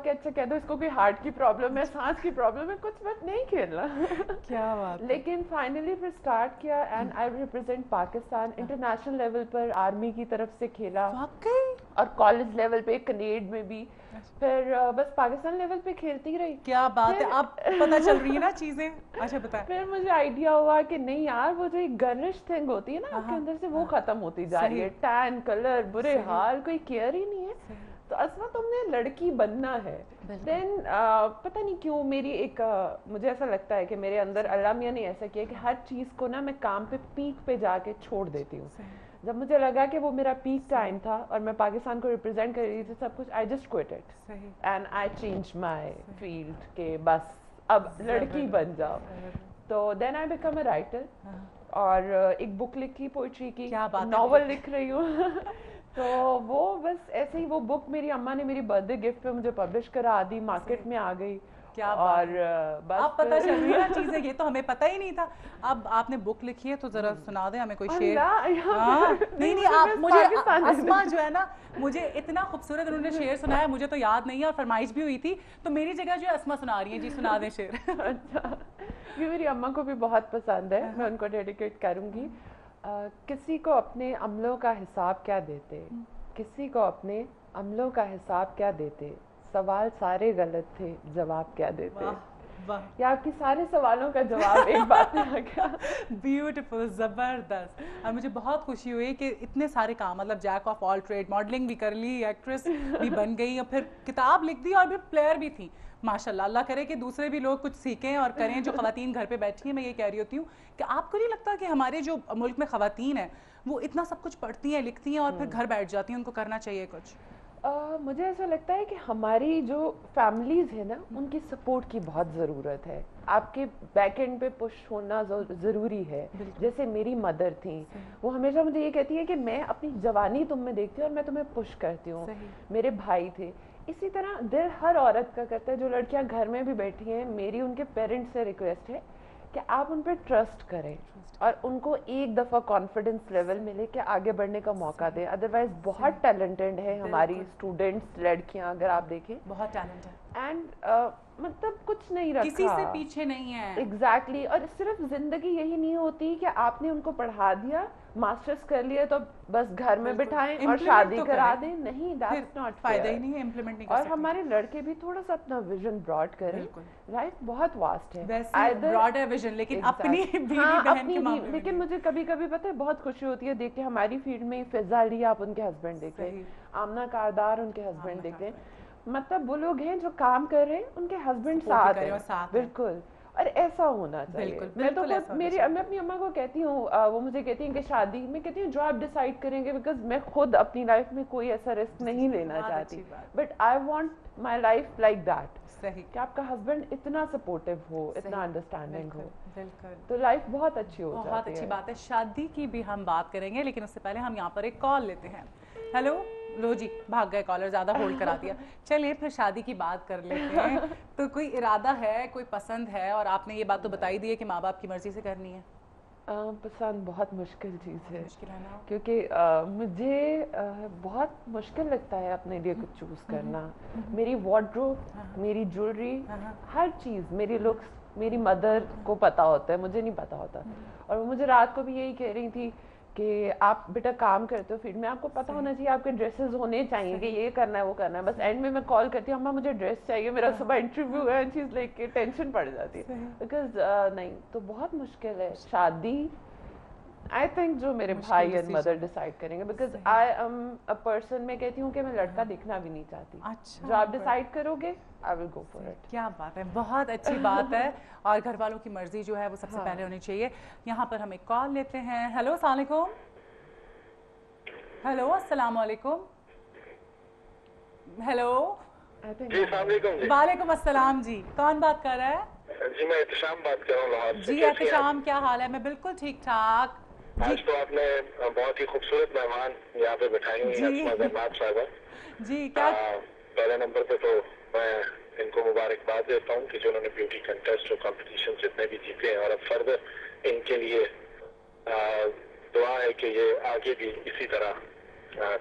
کہ اچھا کہہ دو اس کو کوئی ہارٹ کی پرابلم ہے, سانس کی پرابلم ہے, کچھ وقت نہیں کھیلنا. کیا بات. لیکن فائنلی پھر اسٹارٹ کیا and I represent Pakistan. International level per army کی طرف سے کھیلا اور کالج لیول پہ کنیڈ میں بھی, پھر بس پاکستان لیول پہ کھیلتی رہی. کیا بات ہے, اب پتہ چل رہی ہے نا چیزیں. اچھا بتائیں. پھر مجھے آئیڈیا ہوا کہ نہیں یار وہ جو ایک گرلش تھنگ ہوتی ہے نا آپ کے اندر سے, وہ ختم ہوتی جا رہی ہے. ٹین کلر, برے حال, کوئی کیئر ہی نہیں ہے. تو اسما تم نے لڑکی بننا ہے. دین پتہ نہیں کیوں میری ایک مجھے ایسا لگتا ہے کہ میرے اندر اللہ میاں نے ایسا کیا کہ ہر چیز کو نا میں کام پہ پیک پہ جا کے چھوڑ دیتی ہوں. جب مجھے لگا کہ وہ میرا پیک ٹائم تھا اور میں پاکستان کو ریپرزینٹ کر رہی تھی سب کچھ, I just quit it and I change my field کہ بس اب لڑکی بن جاؤ. تو دین آئی بیکم اے رائٹر اور ایک بک لکھی پوئٹری کی, ناول لکھ رہی ہوں. تو وہ بس ایسے ہی وہ بک میری اماں نے میری برتھ ڈے گفٹ پہ مجھے پبلش کرا دی, مارکیٹ میں آ گئی. اور بس اب پتہ چل رہی ہے نا چیزیں, یہ تو ہمیں پتہ ہی نہیں تھا. اب آپ نے بک لکھی ہے تو ذرا سنا دیں ہمیں کوئی شعر. نہیں آپ مجھے اسما جو ہے نا مجھے اتنا خوبصورت انہوں نے شعر سنایا, مجھے تو یاد نہیں ہے اور فرمائش بھی ہوئی تھی, تو میری جگہ جو ہے اسما سنا رہی ہیں. جی سنا دیں شعر. اچھا, یہ میری اماں کو بھی بہت پسند ہے, میں ان کو ڈیڈیکیٹ کروں گی. کسی کو اپنے عملوں کا حساب کیا دیتے, کسی کو اپنے عملوں کا حساب کیا دیتے, سوال سارے غلط تھے جواب کیا دیتے. یا آپ کی سارے سوالوں کا جواب ایک بات میں آ گیا. بیوٹیفل, زبردست. اور مجھے بہت خوشی ہوئی کہ اتنے سارے کام, مطلب jack of all trade, modelling بھی کر لی, ایکٹریس بھی بن گئی, اور پھر کتاب لکھ دی, اور پھر پلیئر بھی تھی. ماشاء اللہ, اللہ کرے کہ دوسرے بھی لوگ کچھ سیکھیں اور کریں. جو خواتین گھر پہ بیٹھی ہیں, میں یہ کہہ رہی ہوتی ہوں کہ آپ کو نہیں لگتا کہ ہمارے جو ملک میں خواتین ہیں وہ اتنا سب کچھ پڑھتی ہیں, لکھتی ہیں, اور پھر گھر بیٹھ جاتی ہیں, ان کو کرنا چاہیے کچھ؟ مجھے ایسا لگتا ہے کہ ہماری جو فیملیز ہیں نا ان کی سپورٹ کی بہت ضرورت ہے. آپ کے بیک اینڈ پہ پش ہونا ضروری ہے. جیسے میری مدر تھیں, وہ ہمیشہ مجھے یہ کہتی ہے کہ میں اپنی جوانی تم میں دیکھتی ہوں اور میں تمہیں پش کرتی ہوں. میرے بھائی تھے اسی طرح. دل ہر عورت کا کرتا ہے, جو لڑکیاں گھر میں بھی بیٹھی ہیں, میری ان کے پیرنٹس سے ریکویسٹ ہے کہ آپ ان پہ ٹرسٹ کریں اور ان کو ایک دفعہ کانفیڈنس لیول ملے کہ آگے بڑھنے کا موقع دیں. ادروائز بہت ٹیلنٹڈ ہے ہماری اسٹوڈنٹس, لڑکیاں اگر آپ دیکھیں بہت ٹیلنٹ ہے, اینڈ مطلب کچھ نہیں رکھا, کسی سے پیچھے نہیں ہے. ایگزیکٹلی. اور صرف زندگی یہی نہیں ہوتی کہ آپ نے ان کو پڑھا دیا, ماسٹرز کر لیا تو بس گھر میں بٹھائیں اور شادی کرا دیں. نہیں, دیٹس ناٹ فائدہ ہی نہیں ہے, امپلیمنٹ نہیں کر اور سکتے. ہمارے لڑکے بھی تھوڑا سا اپنا ویژن براڈ کریں. لائف بہت واسٹ ہے, ویسے براڈ ہے ویژن, لیکن اپنی بیوی بہن کے معاملے میں. لیکن مجھے کبھی کبھی پتہ ہے بہت خوشی ہوتی ہے دیکھ کے ہماری فیلڈ میں فضا علی, آپ ان کے ہسبینڈ دیکھیں, آمنہ کاردار ان کے ہسبینڈ دیکھیں, مطلب وہ لوگ ہیں جو کام کر رہے ہیں, ان کے ہسبینڈ ساتھ ہیں. بالکل, اور ایسا ہونا چاہیے. میں تو میں اپنی اماں کو کہتی ہوں, وہ مجھے کہتی ہیں کہ شادی میں کہتی ہوں جو آپ ڈیسائیڈ کریں گے, بیکاز میں خود اپنی لائف میں کوئی ایسا رسک نہیں لینا چاہتی, but I want my life like that, کہ آپ کا ہسبینڈ اتنا سپورٹیو ہو, اتنا انڈرسٹینڈنگ ہو, تو لائف بہت اچھی ہو جاتی ہے. بہت اچھی بات ہے. شادی کی بھی ہم بات کریں گے, لیکن اس سے پہلے ہم یہاں پر ایک کال لیتے ہیں. ہیلو, لو جی بھاگ گئے کالر, زیادہ ہولڈ کرا دیا. چلیے پھر شادی کی بات کر لیتے ہیں. تو کوئی ارادہ ہے, کوئی پسند ہے, اور آپ نے یہ بات تو بتائی دی ہے کہ ماں باپ کی مرضی سے کرنی ہے. پسند بہت مشکل چیز ہے, کیونکہ مجھے بہت مشکل لگتا ہے اپنے لیے کچھ چوز کرنا. میری وارڈروب, میری جویلری, ہر چیز, میری لکس میری مدر کو پتا ہوتا ہے, مجھے نہیں پتا ہوتا. اور وہ مجھے رات کو بھی یہی کہہ رہی تھی کہ آپ بیٹا کام کرتے ہو فیلڈ میں, آپ کو پتا ہونا چاہیے, آپ کے ڈریسز ہونے چاہیے کہ یہ کرنا ہے وہ کرنا ہے. بس اینڈ میں کال کرتی ہوں, اماں مجھے ڈریس چاہیے, میرا صبح انٹرویو ہے, چیز لے کے ٹینشن پڑ جاتی ہے, بیکاز نہیں تو بہت مشکل ہے شادی. آئی تھنک جو میرے بھائی اینڈ مدر ڈیسائڈ کریں گے, because I am a person, میں کہتی ہوں کہ میں لڑکا دیکھنا بھی نہیں چاہتی. جو آپ ڈیسائڈ کرو گے I will go for it. کیا بات ہے, بہت اچھی بات ہے. اور گھر والوں کی مرضی جو ہے وہ سب سے پہلے ہونی چاہیے. یہاں پر ہم ایک کال لیتے ہیں. ہیلو, السلام علیکم. ہیلو, السلام علیکم. ہیلو, جی السلام علیکم. وعلیکم السلام. جی کون بات کر رہا ہے؟ جی میں احتشام بات کر رہا ہوں لاہور سے. جی احتشام, کیا حال ہے؟ میں بالکل ٹھیک ٹھاک. آج تو آپ نے بہت ہی خوبصورت مہمان یہاں پہ بٹھائی ہوئی ہیں, اسما زرناب صاحبہ. جی کیا پہلے نمبر پہ تو میں ان کو مبارکباد دیتا ہوں کہ جو انہوں نے بیوٹی کنٹیسٹ اور کمپٹیشن جتنے بھی جیتے ہیں, اور اب فردر ان کے لیے دعا ہے کہ یہ آگے بھی اسی طرح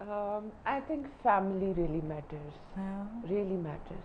I think family really matters. Really matters.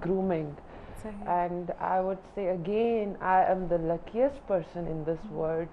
grooming. And I would say again, I am the luckiest person in this world